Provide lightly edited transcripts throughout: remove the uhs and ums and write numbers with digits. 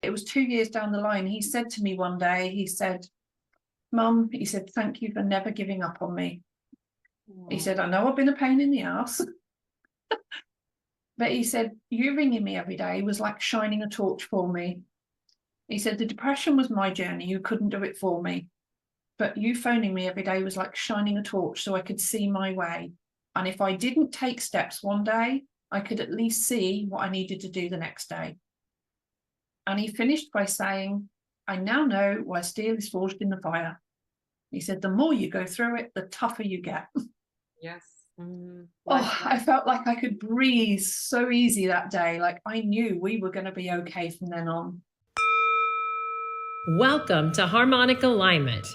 It was 2 years down the line. He said to me one day, he said, Mum, he said, thank you for never giving up on me. He said, I know I've been a pain in the ass. But he said, you ringing me every day was like shining a torch for me. He said, the depression was my journey. You couldn't do it for me. But you phoning me every day was like shining a torch so I could see my way. And if I didn't take steps one day, I could at least see what I needed to do the next day. And he finished by saying, I now know why steel is forged in the fire. He said, the more you go through it, the tougher you get. Yes. I felt like I could breathe so easy that day. Like I knew we were going to be okay from then on. Welcome to Harmonic Alignment,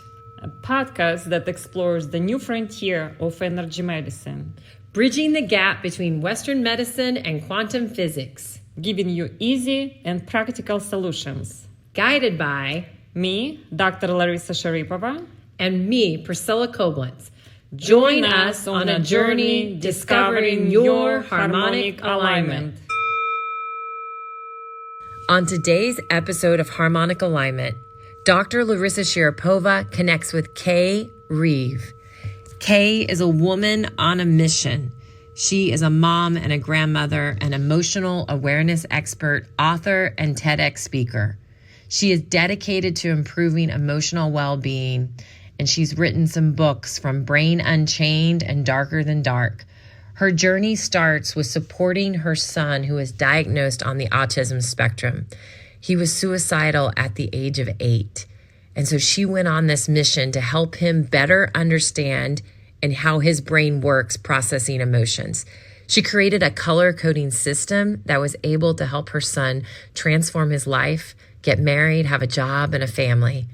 a podcast that explores the new frontier of energy medicine, bridging the gap between Western medicine and quantum physics, giving you easy and practical solutions. Guided by me, Dr. Larisa Sharipova, and me, Priscilla Koblenz. Join us on a journey discovering your harmonic alignment. On today's episode of Harmonic Alignment, Dr. Larisa Sharipova connects with Kay Reeve. Kay is a woman on a mission. She is a mom and a grandmother, an emotional awareness expert, author, and TEDx speaker. She is dedicated to improving emotional well-being, and she's written some books from Brain Unchained and Darker Than Dark. Her journey starts with supporting her son who is diagnosed on the autism spectrum. He was suicidal at the age of 8. And so she went on this mission to help him better understand and how his brain works processing emotions. She created a color coding system that was able to help her son transform his life, get married, have a job, and a family.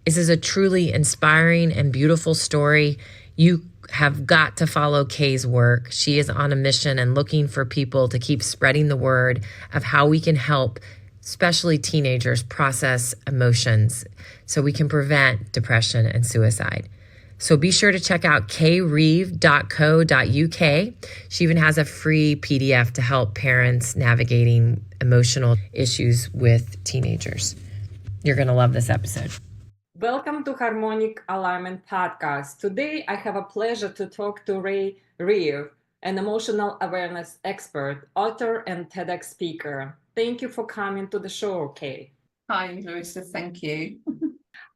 This is a truly inspiring and beautiful story. You have got to follow Kay's work. She is on a mission and looking for people to keep spreading the word of how we can help, especially teenagers, process emotions so we can prevent depression and suicide. So be sure to check out kayreeve.co.uk. She even has a free PDF to help parents navigating emotional issues with teenagers. You're going to love this episode. Welcome to Harmonic Alignment Podcast. Today, I have a pleasure to talk to Kay Reeve, an emotional awareness expert, author, and TEDx speaker. Thank you for coming to the show, Kay. Hi, Larisa. Thank you.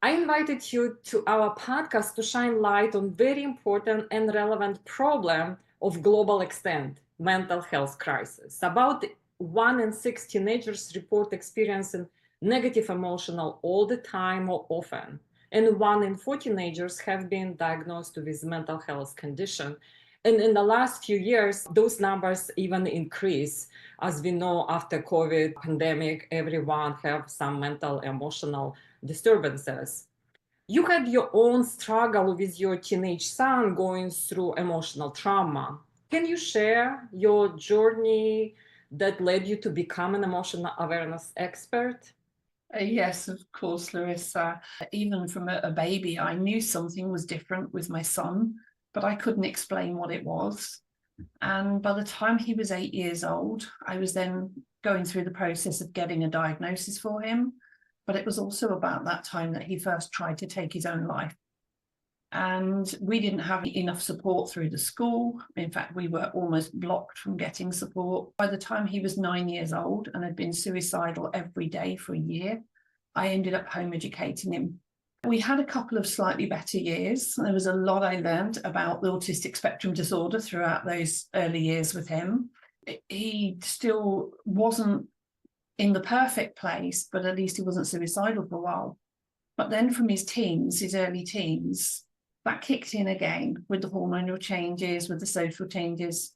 I invited you to our podcast to shine light on very important and relevant problem of global extent, mental health crisis. About 1 in 6 teenagers report experiencing negative emotional all the time or often, and 1 in 4 teenagers have been diagnosed with mental health condition. And in the last few years, those numbers even increase. As we know, after COVID pandemic, everyone have some mental emotional disturbances. You had your own struggle with your teenage son going through emotional trauma. Can you share your journey that led you to become an emotional awareness expert? Yes, of course, Larissa. Even from a baby, I knew something was different with my son, but I couldn't explain what it was. And by the time he was 8 years old, I was then going through the process of getting a diagnosis for him. But it was also about that time that he first tried to take his own life. And we didn't have enough support through the school. In fact, we were almost blocked from getting support. By the time he was 9 years old and had been suicidal every day for a year, I ended up home educating him. We had a couple of slightly better years. There was a lot I learned about the autistic spectrum disorder throughout those early years with him. He still wasn't in the perfect place, but at least he wasn't suicidal for a while. But then from his teens, his early teens, that kicked in again with the hormonal changes, with the social changes.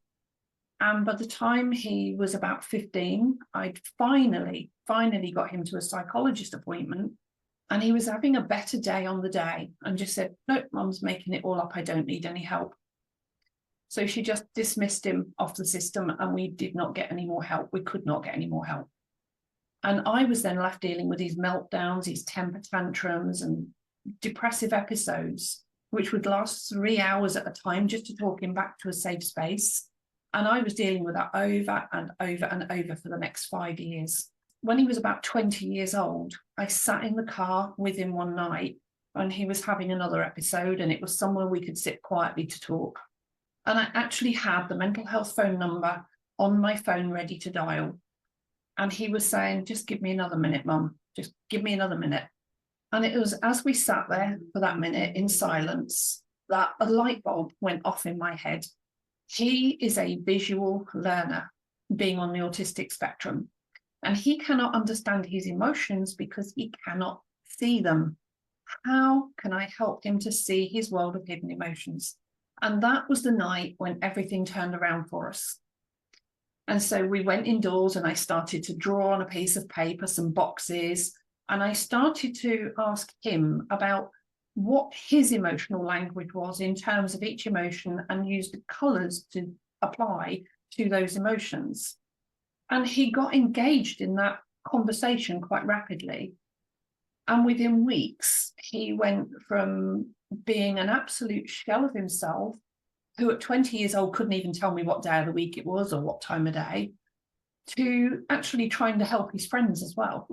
And by the time he was about 15, I'd finally got him to a psychologist appointment. And he was having a better day on the day and just said, no, Mum's making it all up. I don't need any help. So she just dismissed him off the system and we did not get any more help. We could not get any more help. And I was then left dealing with his meltdowns, his temper tantrums and depressive episodes, which would last 3 hours at a time just to talk him back to a safe space. And I was dealing with that over and over and over for the next 5 years. when he was about 20 years old, I sat in the car with him one night and he was having another episode, and it was somewhere we could sit quietly to talk. And I actually had the mental health phone number on my phone ready to dial. And he was saying, just give me another minute, Mum, just give me another minute. And it was as we sat there for that minute in silence that a light bulb went off in my head. He is a visual learner, being on the autistic spectrum. And he cannot understand his emotions because he cannot see them. How can I help him to see his world of hidden emotions? And that was the night when everything turned around for us. And so we went indoors and I started to draw on a piece of paper some boxes. And I started to ask him about what his emotional language was in terms of each emotion, and used colours to apply to those emotions. And he got engaged in that conversation quite rapidly. And within weeks, he went from being an absolute shell of himself, who at 20 years old couldn't even tell me what day of the week it was or what time of day, to actually trying to help his friends as well.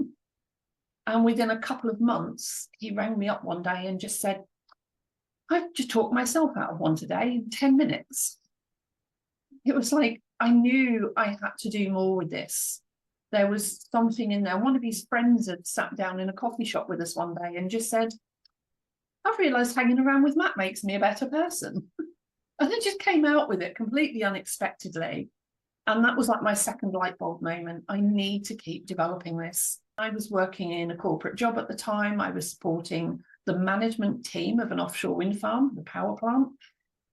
And within a couple of months, he rang me up one day and just said, I just talked myself out of one today in 10 minutes. It was like, I knew I had to do more with this. There was something in there. One of his friends had sat down in a coffee shop with us one day and just said, I've realised hanging around with Matt makes me a better person. And it just came out with it completely unexpectedly. And that was like my second light bulb moment. I need to keep developing this. I was working in a corporate job at the time. I was supporting the management team of an offshore wind farm, the power plant,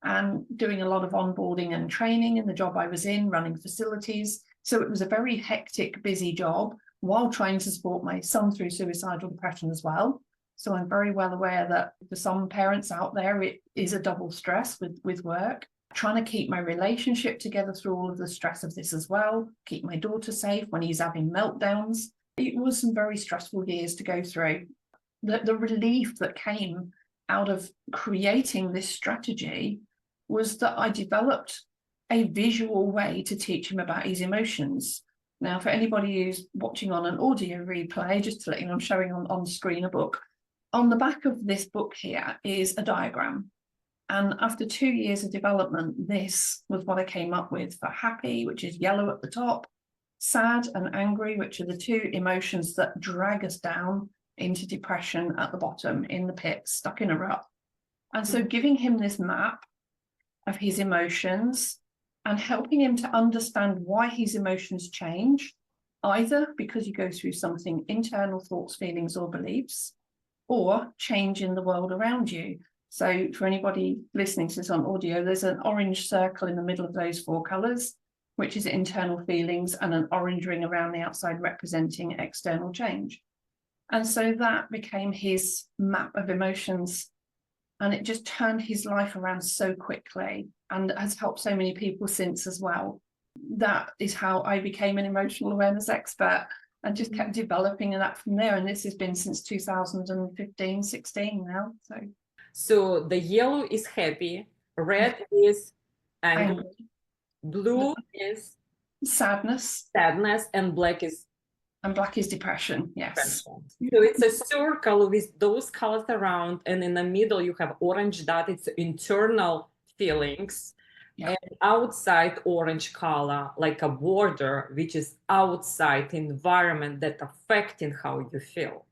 and doing a lot of onboarding and training in the job I was in, running facilities. So it was a very hectic, busy job while trying to support my son through suicidal depression as well. So I'm very well aware that for some parents out there, it is a double stress with work. Trying to keep my relationship together through all of the stress of this as well, keep my daughter safe when he's having meltdowns. It was some very stressful years to go through. The relief that came out of creating this strategy was that I developed a visual way to teach him about his emotions. Now, for anybody who's watching on an audio replay, just to let you know, I'm showing on screen a book. On the back of this book here is a diagram. And after 2 years of development, this was what I came up with for happy, which is yellow at the top, sad and angry, which are the two emotions that drag us down into depression at the bottom, in the pit, stuck in a rut. And so giving him this map of his emotions and helping him to understand why his emotions change, either because you go through something, internal thoughts, feelings, or beliefs, or change in the world around you. So for anybody listening to this on audio, there's an orange circle in the middle of those four colours, which is internal feelings, and an orange ring around the outside representing external change. And so that became his map of emotions. And it just turned his life around so quickly and has helped so many people since as well. That is how I became an emotional awareness expert and just kept developing that from there. And this has been since 2015, 16 now. So the yellow is happy, red is angry, blue is sadness, and black is depression. Yes. So it's a circle with those colors around, and in the middle you have orange dot. It's internal feelings, and outside orange color, like a border, which is outside environment that affecting how you feel.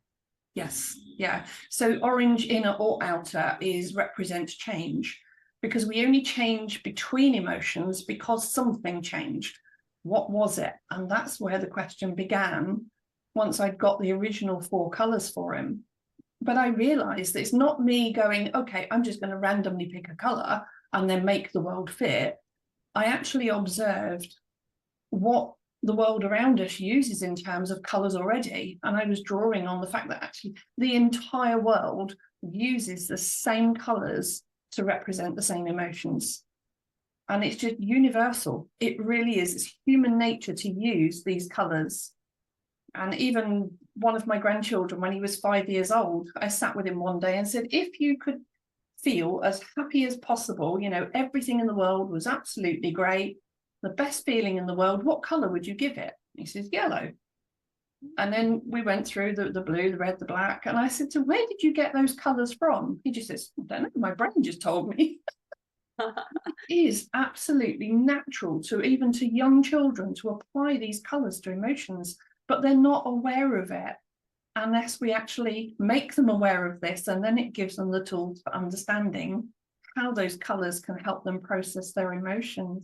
Yes. Yeah. So orange, inner or outer, represents change, because we only change between emotions because something changed. What was it? And that's where the question began once I'd got the original four colors for him. But I realized that it's not me going, okay, I'm just going to randomly pick a color and then make the world fit. I actually observed what the world around us uses in terms of colors already. And I was drawing on the fact that actually the entire world uses the same colors to represent the same emotions. And it's just universal. It really is. It's human nature to use these colors. And even one of my grandchildren, when he was 5 years old, I sat with him one day and said, if you could feel as happy as possible, everything in the world was absolutely great, the best feeling in the world, what color would you give it? He says, yellow. And then we went through the blue, the red, the black. And I said to him, where did you get those colors from? He just says, I don't know, my brain just told me. It is absolutely natural to even to young children to apply these colors to emotions, but they're not aware of it unless we actually make them aware of this. And then it gives them the tools for understanding how those colors can help them process their emotions.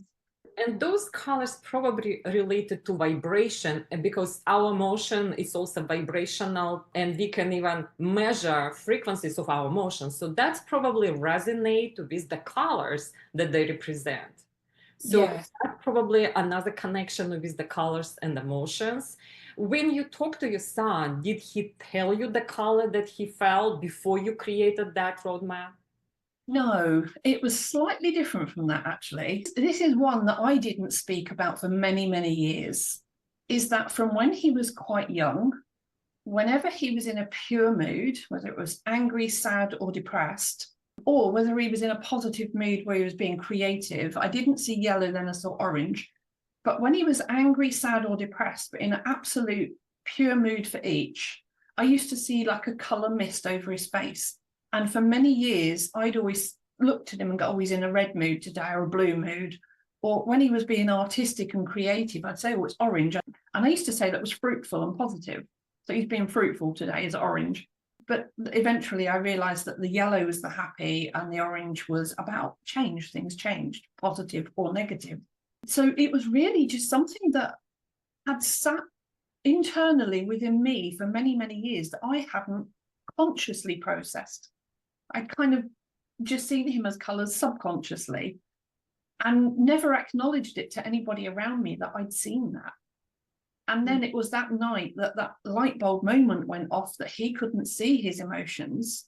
And those colors probably related to vibration, and because our emotion is also vibrational and we can even measure frequencies of our emotions. So that's probably resonate with the colors that they represent. So Yes. that's probably another connection with the colors and emotions. When you talk to your son, did he tell you the color that he felt before you created that roadmap? No, it was slightly different from that, actually. This is one that I didn't speak about for many, many years, is that from when he was quite young, whenever he was in a pure mood, whether it was angry, sad, or depressed, or whether he was in a positive mood where he was being creative, I didn't see yellow, then I saw orange. But when he was angry, sad, or depressed, but in an absolute pure mood for each, I used to see like a colour mist over his face. And for many years, I'd always looked at him and go, oh, he's in a red mood today or a blue mood. Or when he was being artistic and creative, I'd say, oh, it's orange. And I used to say that was fruitful and positive. So he's being fruitful today is orange. But eventually I realised that the yellow was the happy and the orange was about change. Things changed, positive or negative. So it was really just something that had sat internally within me for many, many years that I hadn't consciously processed. I'd kind of just seen him as colours subconsciously and never acknowledged it to anybody around me that I'd seen that. And then it was that night that that light bulb moment went off that he couldn't see his emotions,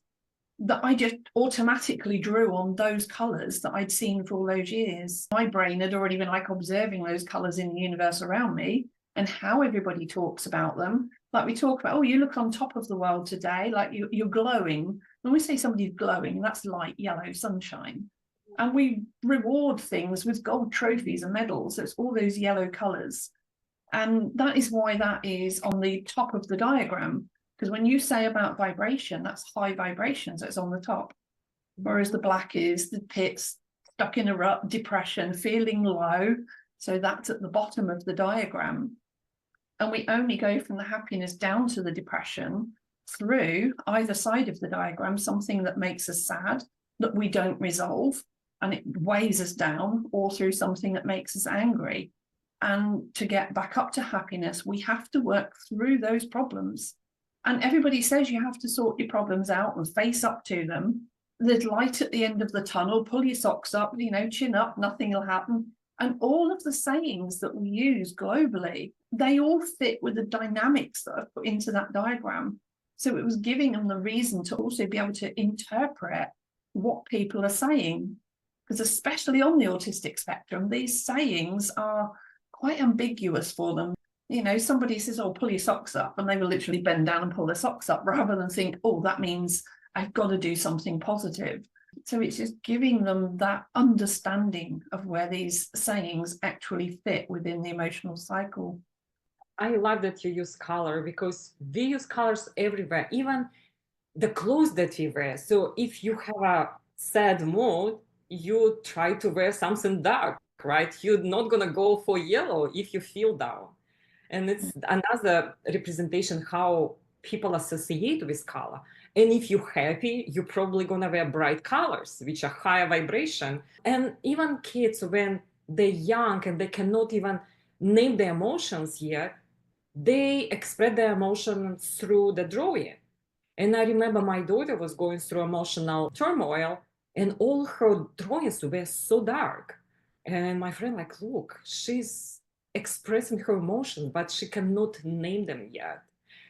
that I just automatically drew on those colours that I'd seen for all those years. My brain had already been like observing those colours in the universe around me and how everybody talks about them. Like we talk about, oh, you look on top of the world today, like you're glowing. When we say somebody's glowing, that's light, yellow, sunshine. And we reward things with gold trophies and medals. So it's all those yellow colours. And that is why that is on the top of the diagram. Because when you say about vibration, that's high vibration, so it's on the top. Whereas the black is the pits, stuck in a rut, depression, feeling low. So that's at the bottom of the diagram. And we only go from the happiness down to the depression through either side of the diagram, something that makes us sad, that we don't resolve, and it weighs us down, or through something that makes us angry. And to get back up to happiness, we have to work through those problems. And everybody says you have to sort your problems out and face up to them. There's light at the end of the tunnel, pull your socks up, chin up, nothing will happen. And all of the sayings that we use globally, they all fit with the dynamics that I've put into that diagram. So it was giving them the reason to also be able to interpret what people are saying. Because especially on the autistic spectrum, these sayings are quite ambiguous for them. Somebody says, oh, pull your socks up, and they will literally bend down and pull their socks up rather than think, oh, that means I've got to do something positive. So it's just giving them that understanding of where these sayings actually fit within the emotional cycle. I love that you use color, because we use colors everywhere, even the clothes that we wear. So if you have a sad mood, you try to wear something dark, right? You're not going to go for yellow if you feel down. And it's another representation how people associate with color. And if you're happy, you're probably going to wear bright colors, which are higher vibration. And even kids, when they're young and they cannot even name their emotions yet, they express their emotions through the drawing. And I remember my daughter was going through emotional turmoil, and all her drawings were so dark. And my friend look, she's expressing her emotions, but she cannot name them yet.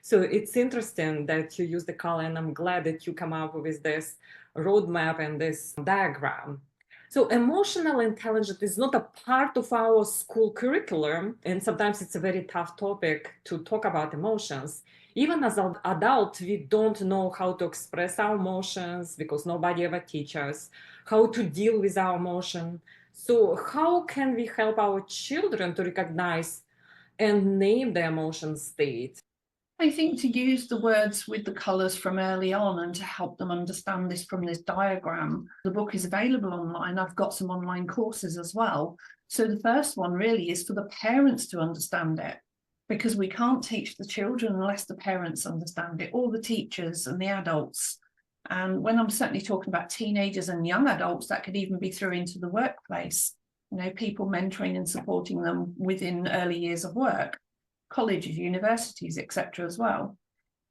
So it's interesting that you use the color, and I'm glad that you come up with this roadmap and this diagram. So emotional intelligence is not a part of our school curriculum, and sometimes it's a very tough topic to talk about emotions. Even as an adult, we don't know how to express our emotions because nobody ever teaches us how to deal with our emotion. So how can we help our children to recognize and name the emotion state? I think to use the words with the colours from early on and to help them understand this from this diagram. The book is available online. I've got some online courses as well. So the first one really is for the parents to understand it, because we can't teach the children unless the parents understand it, or the teachers and the adults. And when I'm certainly talking about teenagers and young adults, that could even be through into the workplace, people mentoring and supporting them within early years of work, colleges, universities, etc. as well.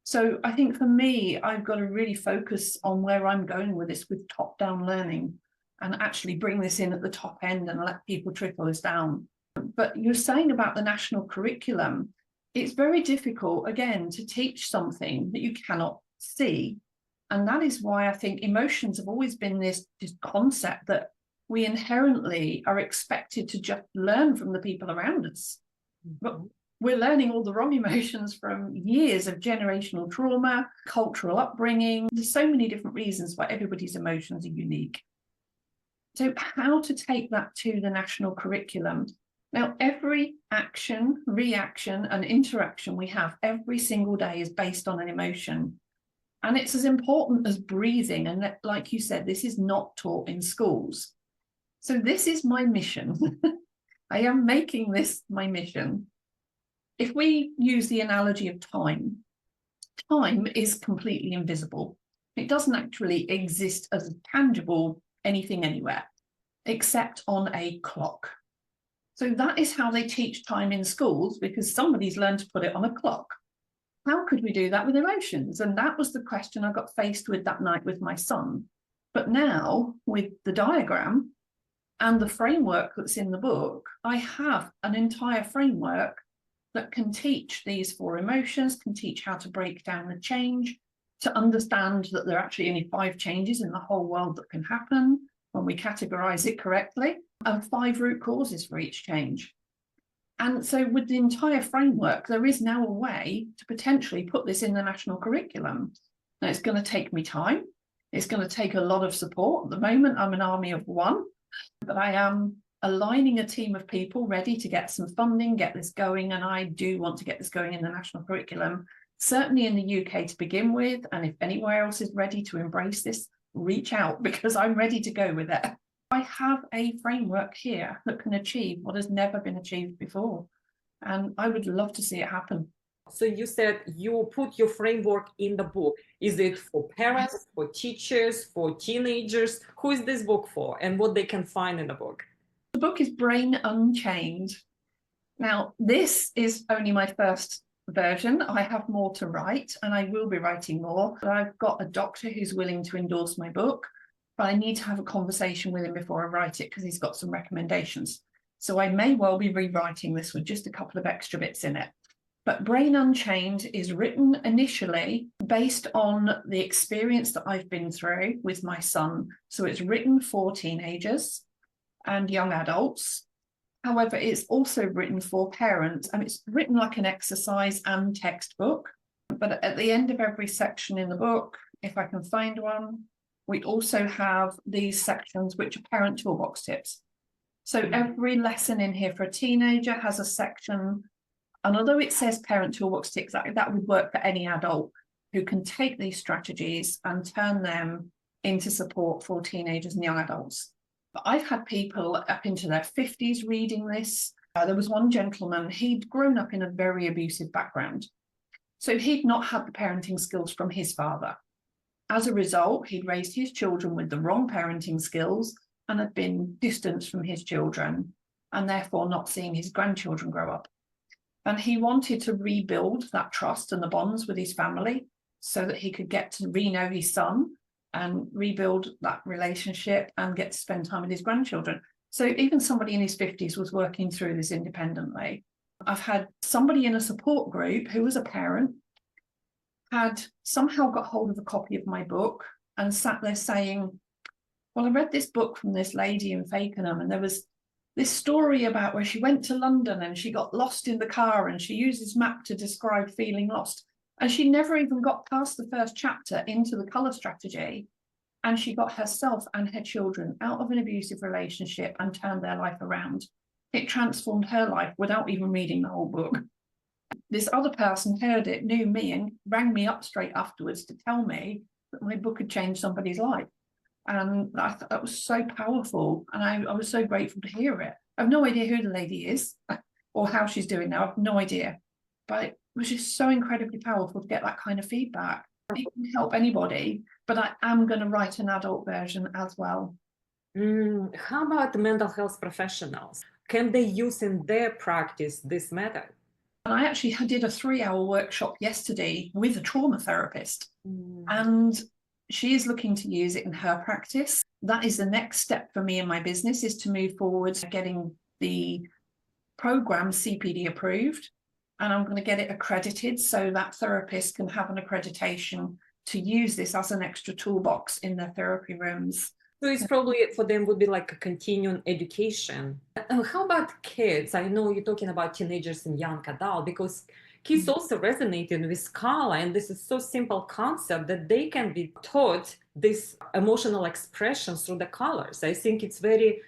So I think for me, I've got to really focus on where I'm going with this, with top-down learning, and actually bring this in at the top end and let people trickle this down. But you're saying about the national curriculum, it's very difficult, again, to teach something that you cannot see. And that is why I think emotions have always been this concept that we inherently are expected to just learn from the people around us. But we're learning all the wrong emotions from years of generational trauma, cultural upbringing. There's so many different reasons why everybody's emotions are unique. So how to take that to the national curriculum? Now, every action, reaction, and interaction we have every single day is based on an emotion. And it's as important as breathing. And like you said, this is not taught in schools. So this is my mission. I am making this my mission. If we use the analogy of time, time is completely invisible. It doesn't actually exist as a tangible anything anywhere, except on a clock. So that is how they teach time in schools, because somebody's learned to put it on a clock. How could we do that with emotions? And that was the question I got faced with that night with my son. But now, with the diagram and the framework that's in the book, I have an entire framework that can teach these 4 emotions, can teach how to break down the change, to understand that there are actually only 5 changes in the whole world that can happen when we categorize it correctly, and 5 root causes for each change. And so with the entire framework, there is now a way to potentially put this in the national curriculum. Now, it's going to take me time. It's going to take a lot of support. At the moment, I'm an army of 1, but I am aligning a team of people ready to get some funding, get this going. And I do want to get this going in the national curriculum, certainly in the UK to begin with. And if anywhere else is ready to embrace this, reach out, because I'm ready to go with it. I have a framework here that can achieve what has never been achieved before. And I would love to see it happen. So you said you put your framework in the book. Is it for parents, for teachers, for teenagers? Who is this book for, and what they can find in the book? The book is Brain Unchained. Now, this is only my first version. I have more to write, and I will be writing more. But I've got a doctor who's willing to endorse my book, but I need to have a conversation with him before I write it, because he's got some recommendations. So I may well be rewriting this with just a couple of extra bits in it. But Brain Unchained is written initially based on the experience that I've been through with my son. So it's written for teenagers and young adults. However, it's also written for parents, and it's written like an exercise and textbook. But at the end of every section in the book, if I can find one, we also have these sections which are parent toolbox tips. So every lesson in here for a teenager has a section, and although it says parent toolbox tips, that would work for any adult who can take these strategies and turn them into support for teenagers and young adults. But I've had people up into their 50s reading this. There was one gentleman, he'd grown up in a very abusive background. So he'd not had the parenting skills from his father. As a result, he'd raised his children with the wrong parenting skills and had been distanced from his children, and therefore not seeing his grandchildren grow up. And he wanted to rebuild that trust and the bonds with his family so that he could get to re-know his son and rebuild that relationship and get to spend time with his grandchildren. So even somebody in his 50s was working through this independently. I've had somebody in a support group who was a parent, had somehow got hold of a copy of my book and sat there saying, well, I read this book from this lady in Fakenham, and there was this story about where she went to London and she got lost in the car, and she used this map to describe feeling lost. And she never even got past the first chapter into the colour strategy. And she got herself and her children out of an abusive relationship and turned their life around. It transformed her life without even reading the whole book. this other person heard it, knew me, and rang me up straight afterwards to tell me that my book had changed somebody's life. And I thought that was so powerful. And I was so grateful to hear it. I have no idea who the lady is or how she's doing now. I have no idea. But it was just so incredibly powerful to get that kind of feedback. It can help anybody, but I am going to write an adult version as well. How about the mental health professionals? Can they use in their practice this method? And I actually did a 3-hour workshop yesterday with a trauma therapist. And she is looking to use it in her practice. That is the next step for me in my business, is to move forward, getting the program CPD approved. And I'm going to get it accredited so that therapists can have an accreditation to use this as an extra toolbox in their therapy rooms. So it's probably for them would be like a continuing education. How about kids? I know you're talking about teenagers and young adults, because kids also resonating with color, and this is so simple concept that they can be taught this emotional expression through the colors. I think it's very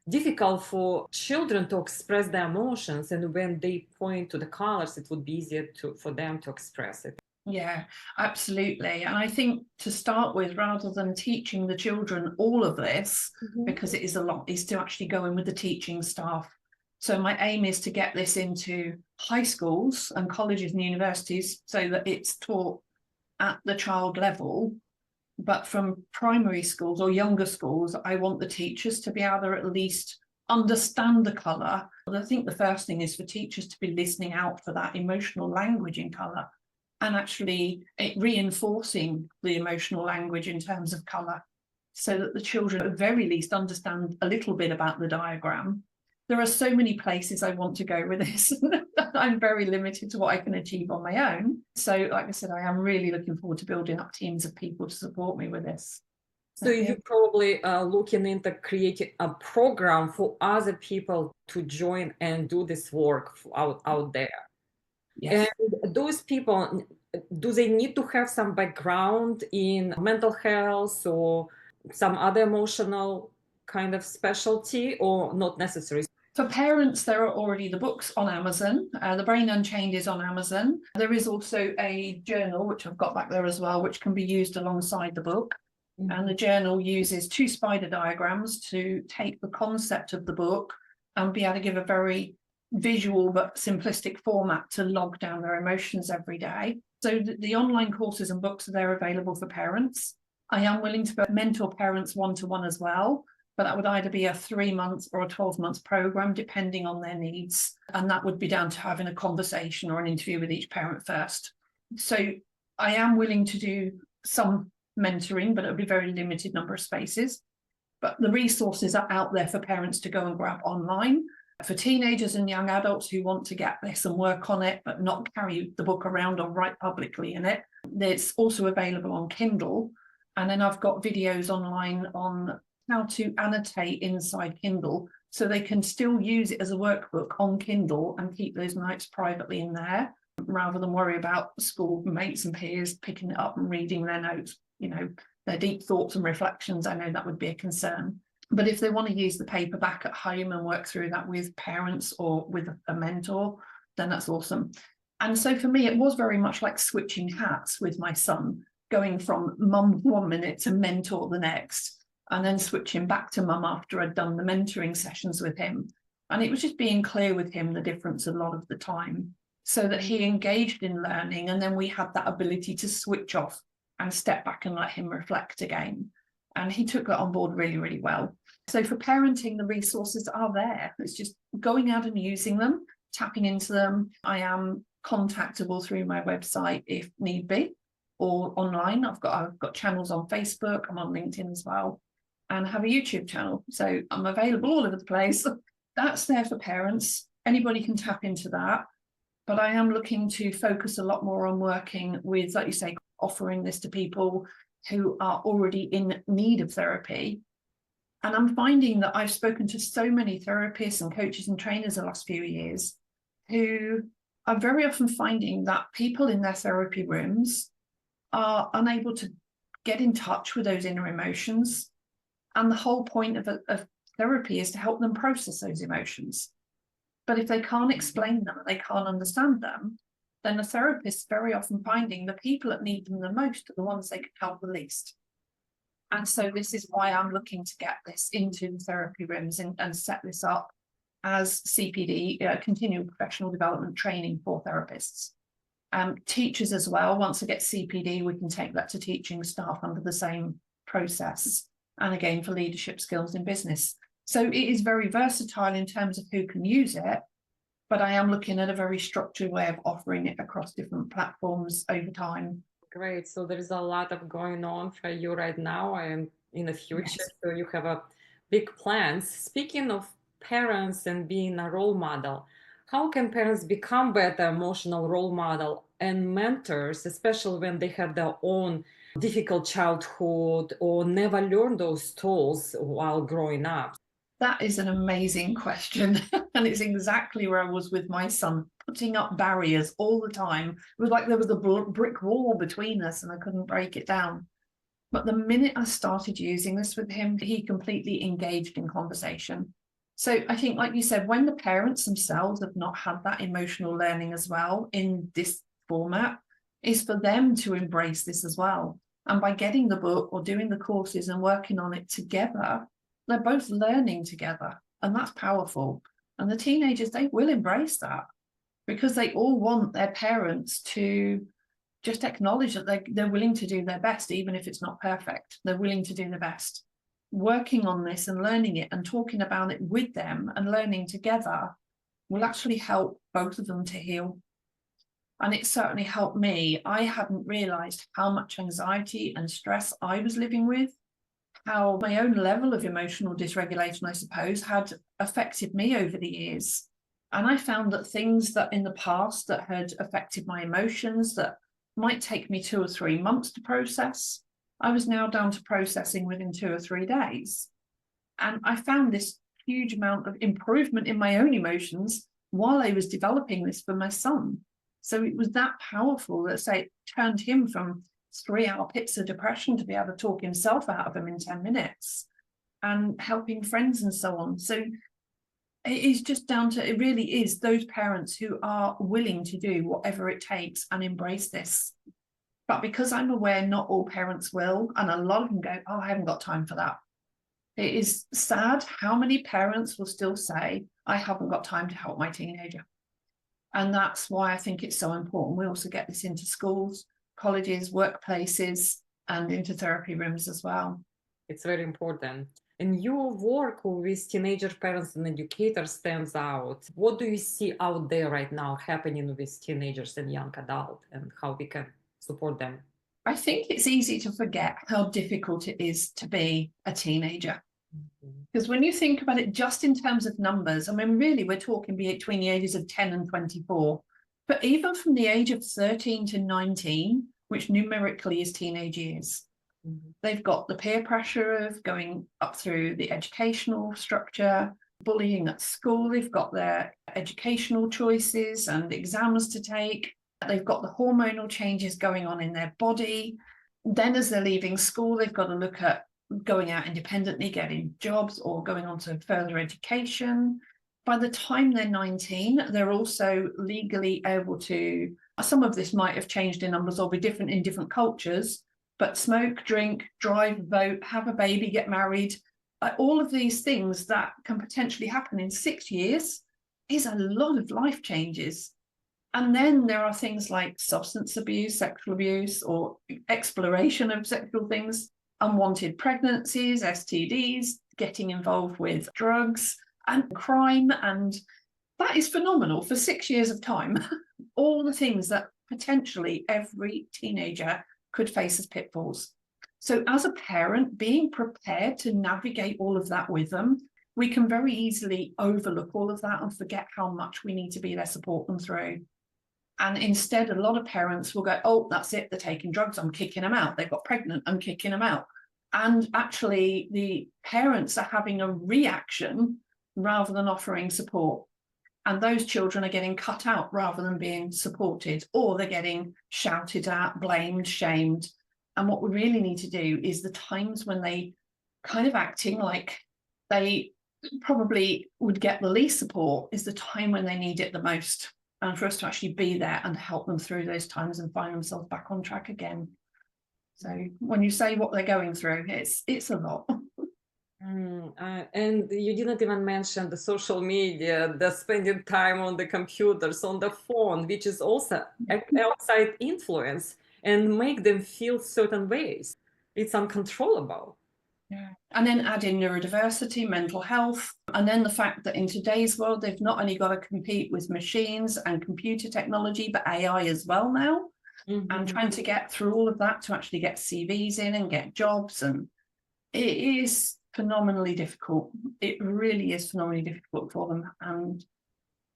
difficult for children to express their emotions, and when they point to the colors, it would be easier for them to express it. Yeah, absolutely. And I think to start with, rather than teaching the children all of this, because it is a lot, is to actually go in with the teaching staff. So my aim is to get this into high schools and colleges and universities so that it's taught at the child level. But from primary schools or younger schools, I want the teachers to be able to at least understand the colour. I think the first thing is for teachers to be listening out for that emotional language in colour, and actually reinforcing the emotional language in terms of colour, so that the children at the very least understand a little bit about the diagram. There are so many places I want to go with this. I'm very limited to what I can achieve on my own. So like I said, I am really looking forward to building up teams of people to support me with this. So you're probably looking into creating a program for other people to join and do this work out there. Yes. And those people, do they need to have some background in mental health or some other emotional kind of specialty, or not necessary? For parents, there are already the books on Amazon. The Brain Unchained is on Amazon. There is also a journal, which I've got back there as well, which can be used alongside the book. And the journal uses 2 spider diagrams to take the concept of the book and be able to give a very visual but simplistic format to log down their emotions every day. So the online courses and books are there available for parents. I am willing to mentor parents one-to-one as well, but that would either be a 3-month or a 12-month program, depending on their needs. And that would be down to having a conversation or an interview with each parent first. So I am willing to do some mentoring, but it'll be a very limited number of spaces. But the resources are out there for parents to go and grab online. For teenagers and young adults who want to get this and work on it, but not carry the book around or write publicly in it, it's also available on Kindle. And then I've got videos online on how to annotate inside Kindle, so they can still use it as a workbook on Kindle and keep those notes privately in there, rather than worry about school mates and peers picking it up and reading their notes, their deep thoughts and reflections. I know that would be a concern. But if they want to use the paperback at home and work through that with parents or with a mentor, then that's awesome. And so for me, it was very much like switching hats with my son, going from mum 1 minute to mentor the next, and then switching back to mum after I'd done the mentoring sessions with him. And it was just being clear with him the difference a lot of the time, so that he engaged in learning, and then we had that ability to switch off and step back and let him reflect again. And he took that on board really, really well. So for parenting, the resources are there. It's just going out and using them, tapping into them. I am contactable through my website if need be, or online. I've got channels on Facebook. I'm on LinkedIn as well, and have a YouTube channel. So I'm available all over the place. That's there for parents. Anybody can tap into that. But I am looking to focus a lot more on working with, like you say, offering this to people who are already in need of therapy. And I'm finding that I've spoken to so many therapists and coaches and trainers the last few years who are very often finding that people in their therapy rooms are unable to get in touch with those inner emotions. And the whole point of therapy is to help them process those emotions. But if they can't explain them, they can't understand them, then the therapist's very often finding the people that need them the most are the ones they can help the least. And so this is why I'm looking to get this into the therapy rooms and set this up as CPD, continual professional development training for therapists. Teachers as well, once they get CPD, we can take that to teaching staff under the same process. And again, for leadership skills in business. So it is very versatile in terms of who can use it, but I am looking at a very structured way of offering it across different platforms over time. Great. So there is a lot of going on for you right now and in the future. Yes. So you have a big plans. Speaking of parents and being a role model, how can parents become better emotional role model and mentors, especially when they have their own difficult childhood or never learned those tools while growing up? That is an amazing question. And it's exactly where I was with my son, putting up barriers all the time. It was like there was a brick wall between us and I couldn't break it down. But the minute I started using this with him, he completely engaged in conversation. So I think, like you said, when the parents themselves have not had that emotional learning as well in this format, is for them to embrace this as well. And by getting the book or doing the courses and working on it together, they're both learning together, and that's powerful. And the teenagers, they will embrace that because they all want their parents to just acknowledge that they're willing to do their best, even if it's not perfect. They're willing to do their best. Working on this and learning it and talking about it with them and learning together will actually help both of them to heal. And it certainly helped me. I hadn't realized how much anxiety and stress I was living with, how my own level of emotional dysregulation, I suppose, had affected me over the years. And I found that things that in the past that had affected my emotions that might take me 2 or 3 months to process, I was now down to processing within 2 or 3 days. And I found this huge amount of improvement in my own emotions while I was developing this for my son. So it was that powerful that, say, it turned him from 3-hour pits of depression to be able to talk himself out of them in 10 minutes and helping friends and so on. So it is just down to, it really is those parents who are willing to do whatever it takes and embrace this. But because I'm aware not all parents will, and a lot of them go, oh, I haven't got time for that. It is sad how many parents will still say, I haven't got time to help my teenager. And that's why I think it's so important. We also get this into schools, colleges, workplaces, and into therapy rooms as well. It's very important. And your work with teenager parents and educators stands out. What do you see out there right now happening with teenagers and young adults and how we can support them? I think it's easy to forget how difficult it is to be a teenager. Because when you think about it just in terms of numbers, I mean, really, we're talking between the ages of 10 and 24. But even from the age of 13 to 19, which numerically is teenage years, they've got the peer pressure of going up through the educational structure, bullying at school, they've got their educational choices and exams to take, they've got the hormonal changes going on in their body. Then as they're leaving school, they've got to look at going out independently, getting jobs or going on to further education. By the time they're 19, they're also legally able to, some of this might have changed in numbers or be different in different cultures, but smoke, drink, drive, vote, have a baby, get married, all of these things that can potentially happen in 6 years is a lot of life changes. And then there are things like substance abuse, sexual abuse, or exploration of sexual things, unwanted pregnancies, STDs, getting involved with drugs and crime. And that is phenomenal for 6 years of time. All the things that potentially every teenager could face as pitfalls. So as a parent, being prepared to navigate all of that with them, we can very easily overlook all of that and forget how much we need to be there to support them through. And instead, a lot of parents will go, oh, that's it, they're taking drugs, I'm kicking them out. They got pregnant, I'm kicking them out. And actually, the parents are having a reaction rather than offering support. And those children are getting cut out rather than being supported, or they're getting shouted at, blamed, shamed. And what we really need to do is the times when they kind of acting like they probably would get the least support is the time when they need it the most. and for us to actually be there and help them through those times and find themselves back on track again. So when you say what they're going through, it's a lot. And you didn't even mention the social media, the spending time on the computers, on the phone, which is also outside influence and make them feel certain ways. It's uncontrollable. Yeah. And then add in neurodiversity, mental health, and then the fact that in today's world, they've not only got to compete with machines and computer technology, but AI as well now. And trying to get through all of that to actually get CVs in and get jobs. And it is phenomenally difficult. It really is phenomenally difficult for them. And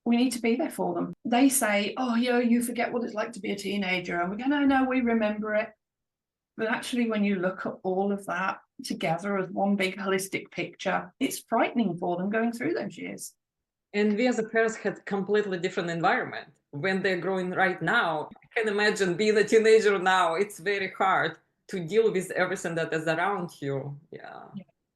we need to be there for them. They say, oh, you forget what it's like to be a teenager. And we go, no, we remember it. But actually, when you look at all of that together as one big holistic picture, it's frightening for them going through those years. And we as a parents had completely different environment when they're growing right now. I can imagine being a teenager now. It's very hard to deal with everything that is around you. Yeah.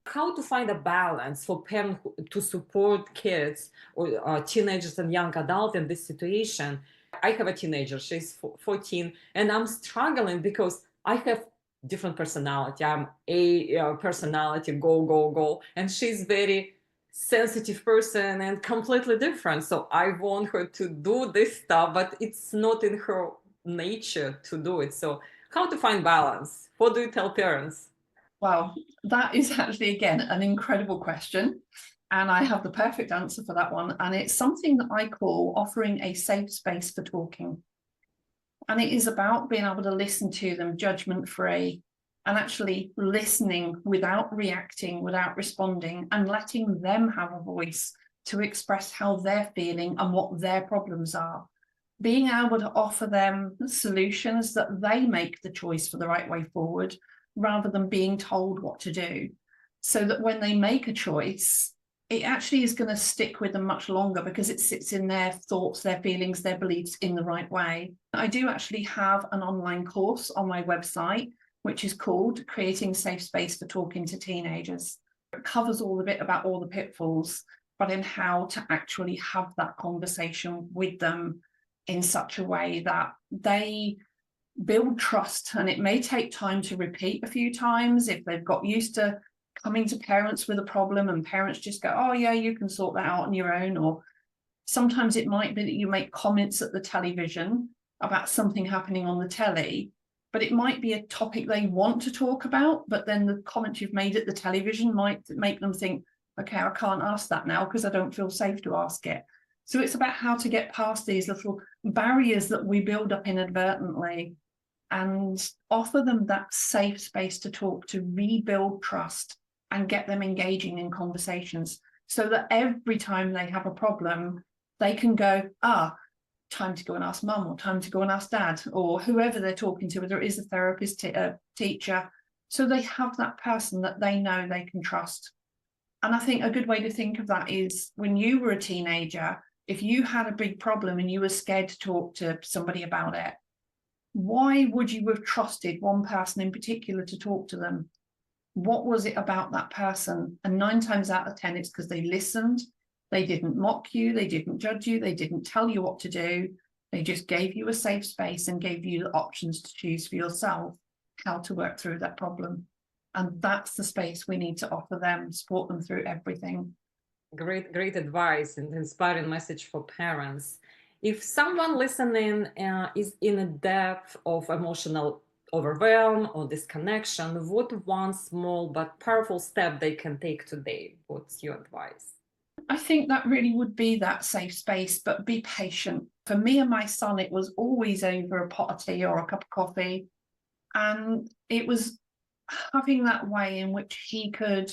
How to find a balance for parents to support kids or teenagers and young adults in this situation. I have a teenager, she's 14, and I'm struggling because I have different personality. I'm a personality, go, and she's very sensitive person and completely different. So I want her to do this stuff, but it's not in her nature to do it. So how to find balance? What do you tell parents? Wow, that is actually, again, an incredible question. And I have the perfect answer for that one. And it's something that I call offering a safe space for talking. And it is about being able to listen to them judgment-free and actually listening without reacting, without responding, and letting them have a voice to express how they're feeling and what their problems are. Being able to offer them solutions that they make the choice for the right way forward, rather than being told what to do, so that when they make a choice, it actually is going to stick with them much longer because it sits in their thoughts, their feelings, their beliefs in the right way. I do actually have an online course on my website, which is called Creating Safe Space for Talking to Teenagers. It covers all the bit about all the pitfalls, but in how to actually have that conversation with them in such a way that they build trust. And it may take time to repeat a few times if they've got used to coming to parents with a problem and parents just go, oh yeah, you can sort that out on your own. Or sometimes it might be that you make comments at the television about something happening on the telly, but it might be a topic they want to talk about, but then the comments you've made at the television might make them think, okay, I can't ask that now because I don't feel safe to ask it. So it's about how to get past these little barriers that we build up inadvertently and offer them that safe space to talk, to rebuild trust and get them engaging in conversations so that every time they have a problem, they can go, time to go and ask mum, or time to go and ask dad, or whoever they're talking to, whether it is a therapist, a teacher, so they have that person that they know they can trust. And I think a good way to think of that is when you were a teenager, if you had a big problem and you were scared to talk to somebody about it, why would you have trusted one person in particular to talk to them? What was it about that person? And 9 times out of 10, it's because they listened. They didn't mock you. They didn't judge you. They didn't tell you what to do. They just gave you a safe space and gave you the options to choose for yourself how to work through that problem. And that's the space we need to offer them, support them through everything. Great advice and inspiring message for parents. If someone listening is in a depth of emotional overwhelm or disconnection, what one small but powerful step they can take today? What's your advice? I think that really would be that safe space, but be patient. For me and my son, it was always over a pot of tea or a cup of coffee. And it was having that way in which he could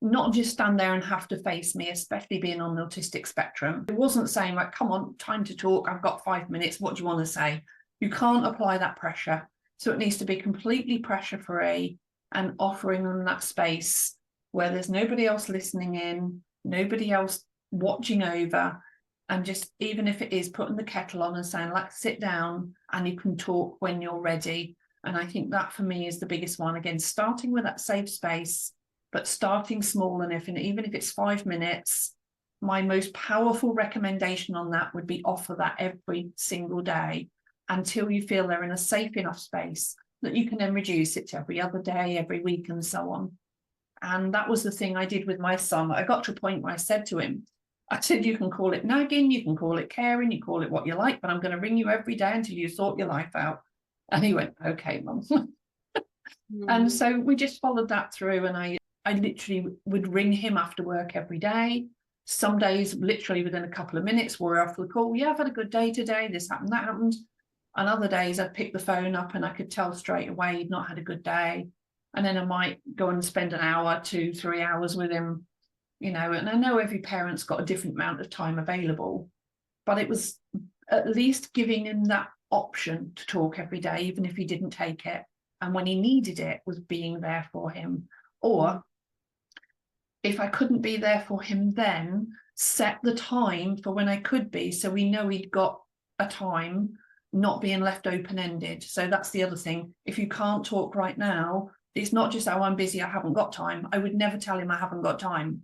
not just stand there and have to face me, especially being on the autistic spectrum. It wasn't saying like, come on, time to talk. I've got 5 minutes. What do you want to say? You can't apply that pressure. So it needs to be completely pressure free and offering them that space where there's nobody else listening in, nobody else watching over. And just, even if it is putting the kettle on and saying, like, sit down and you can talk when you're ready. And I think that for me is the biggest one. Again, starting with that safe space, but starting small enough, and even if it's 5 minutes, my most powerful recommendation on that would be offer that every single day until you feel they're in a safe enough space that you can then reduce it to every other day, every week, and so on. And that was the thing I did with my son. I got to a point where I said to him, I said, you can call it nagging, you can call it caring, you call it what you like, but I'm going to ring you every day until you sort your life out. And he went, okay, Mum. And so we just followed that through, and I literally would ring him after work every day. Some days, literally within a couple of minutes, we're off the call. Yeah, I've had a good day today. This happened, that happened. And other days I'd pick the phone up and I could tell straight away he'd not had a good day. And then I might go and spend an hour, 2-3 hours with him, you know, and I know every parent's got a different amount of time available, but it was at least giving him that option to talk every day, even if he didn't take it. And when he needed it, was being there for him. Or if I couldn't be there for him then, set the time for when I could be, so we know he'd got a time, not being left open-ended. So that's the other thing. If you can't talk right now, it's not just, oh, I'm busy, I haven't got time. I would never tell him I haven't got time.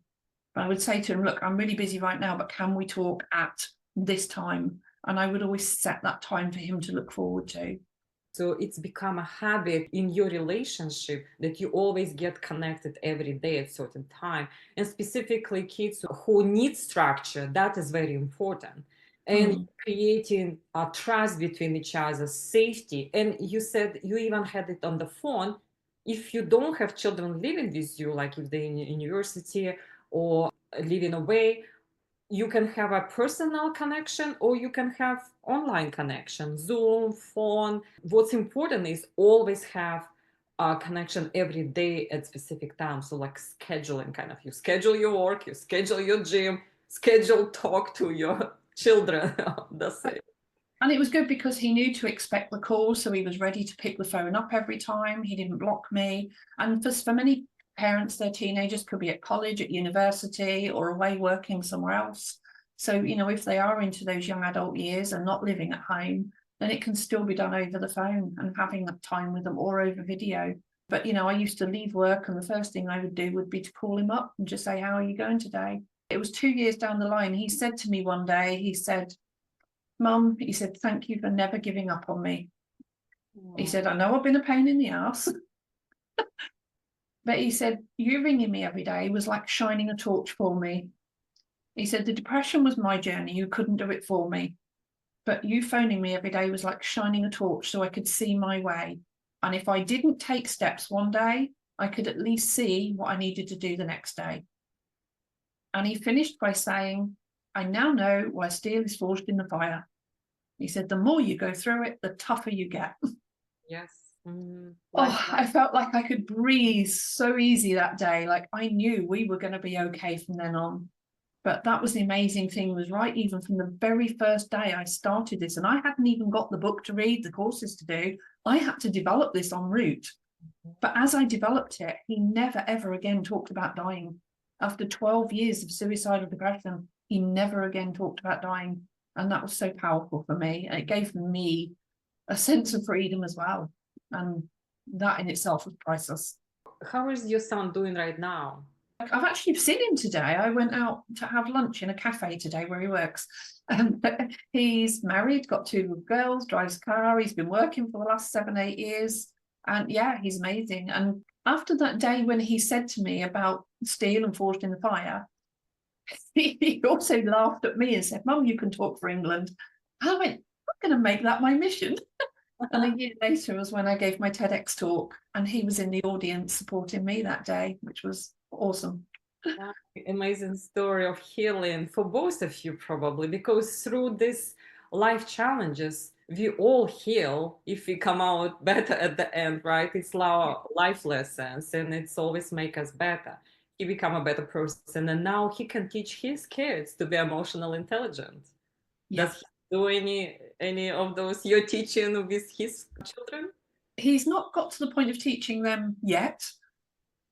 But I would say to him, look, I'm really busy right now, but can we talk at this time? And I would always set that time for him to look forward to. So it's become a habit in your relationship that you always get connected every day at a certain time. And specifically kids who need structure, that is very important. And creating a trust between each other, safety. And you said you even had it on the phone. If you don't have children living with you, like if they're in university or living away, you can have a personal connection or you can have online connection, Zoom, phone. What's important is always have a connection every day at specific times. So like scheduling, kind of, you schedule your work, you schedule your gym, schedule talk to your children. That's it. And it was good because he knew to expect the call, so he was ready to pick the phone up every time. He didn't block me. And for many parents, their teenagers could be at college, at university, or away working somewhere else. So, you know, if they are into those young adult years and not living at home, then it can still be done over the phone and having that time with them, or over video. But, you know, I used to leave work and the first thing I would do would be to call him up and just say, how are you going today? It was 2 years down the line. He said to me one day, he said, Mum, he said, thank you for never giving up on me. He said, I know I've been a pain in the ass. But he said, you ringing me every day was like shining a torch for me. He said, the depression was my journey. You couldn't do it for me. But you phoning me every day was like shining a torch so I could see my way. And if I didn't take steps one day, I could at least see what I needed to do the next day. And he finished by saying, I now know why steel is forged in the fire. He said, the more you go through it, the tougher you get. Yes. I felt like I could breathe so easy that day. Like I knew we were going to be okay from then on. But that was the amazing thing, was right even from the very first day I started this, and I hadn't even got the book to read, the courses to do. I had to develop this en route. But as I developed it, he never, ever again talked about dying. After 12 years of suicidal depression, he never again talked about dying. And that was so powerful for me. And it gave me a sense of freedom as well. And that in itself was priceless. How is your son doing right now? I've actually seen him today. I went out to have lunch in a cafe today where he works. He's married, got 2 girls, drives a car. He's been working for the last 7-8 years. And yeah, he's amazing. And after that day when he said to me about steel and forged in the fire, he also laughed at me and said, Mum, you can talk for England. And I went, I'm going to make that my mission. And a year later was when I gave my TEDx talk, and he was in the audience supporting me that day, which was awesome. Amazing story of healing for both of you, probably, because through these life challenges, we all heal if we come out better at the end, right? It's our life lessons, and it's always make us better. He become a better person, and now he can teach his kids to be emotional intelligent. Yeah. Does he do any of those you're teaching with his children? He's not got to the point of teaching them yet.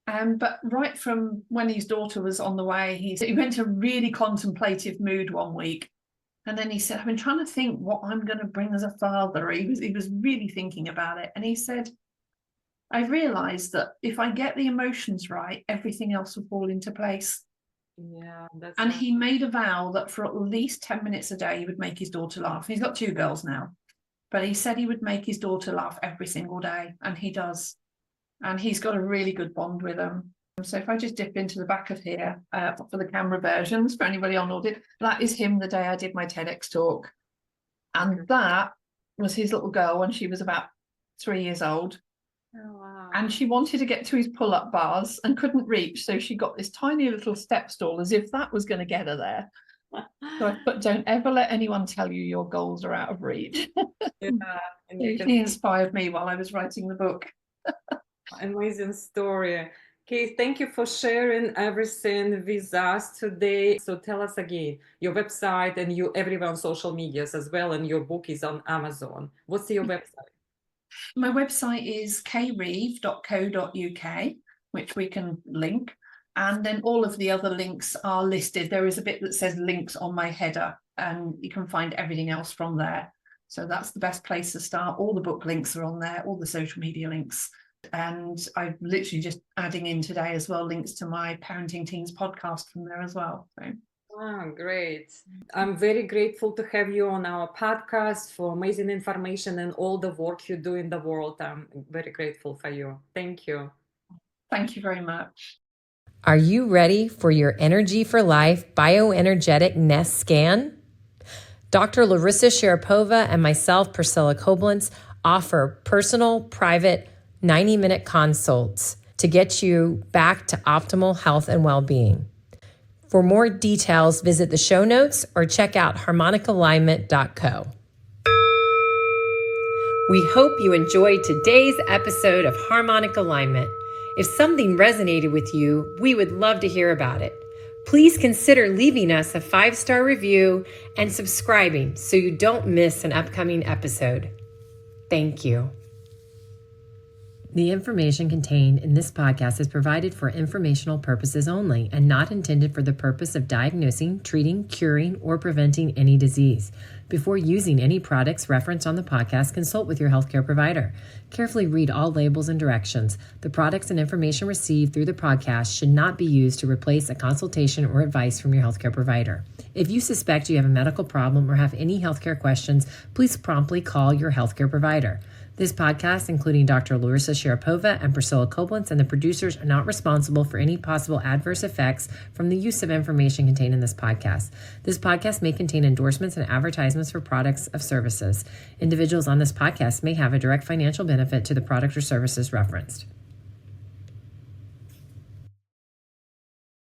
But right from when his daughter was on the way, he went to a really contemplative mood one week. And then he said, I've been trying to think what I'm going to bring as a father. He was really thinking about it. And he said, I realized that if I get the emotions right, everything else will fall into place. Yeah, that's And nice. he made a vow that for at least 10 minutes a day, he would make his daughter laugh. He's got 2 girls now, but he said he would make his daughter laugh every single day, and he does. And he's got a really good bond with them. So if I just dip into the back of here for the camera versions, for anybody on audit, that is him the day I did my TEDx talk. And that was his little girl when she was about 3 years old. Oh, wow. And she wanted to get to his pull-up bars and couldn't reach. So she got this tiny little step stool as if that was going to get her there. So I put, don't ever let anyone tell you your goals are out of reach. Yeah, and you He inspired me while I was writing the book. amazing story. Kay, thank you for sharing everything with us today. So tell us again your website and you everywhere on social medias as well, and your book is on Amazon. What's your website? My website is kayreeve.co.uk, which we can link. And then all of the other links are listed. There is a bit that says links on my header, and you can find everything else from there. So that's the best place to start. All the book links are on there, all the social media links. And I'm literally just adding in today as well links to my Parenting Teens podcast from there as well. So. Oh, great. I'm very grateful to have you on our podcast for amazing information and all the work you do in the world. I'm very grateful for you. Thank you. Thank you very much. Are you ready for your Energy for Life bioenergetic nest scan? Dr. Larisa Sharapova and myself, Priscilla Koblenz, offer personal, private, 90-minute consults to get you back to optimal health and well-being. For more details, visit the show notes or check out harmonicalignment.co. We hope you enjoyed today's episode of Harmonic Alignment. If something resonated with you, we would love to hear about it. Please consider leaving us a 5-star review and subscribing so you don't miss an upcoming episode. Thank you. The information contained in this podcast is provided for informational purposes only and not intended for the purpose of diagnosing, treating, curing, or preventing any disease. Before using any products referenced on the podcast, consult with your healthcare provider. Carefully read all labels and directions. The products and information received through the podcast should not be used to replace a consultation or advice from your healthcare provider. If you suspect you have a medical problem or have any healthcare questions, please promptly call your healthcare provider. This podcast, including Dr. Larisa Sharapova and Priscilla Koblenz and the producers, are not responsible for any possible adverse effects from the use of information contained in this podcast. This podcast may contain endorsements and advertisements for products or services. Individuals on this podcast may have a direct financial benefit to the product or services referenced.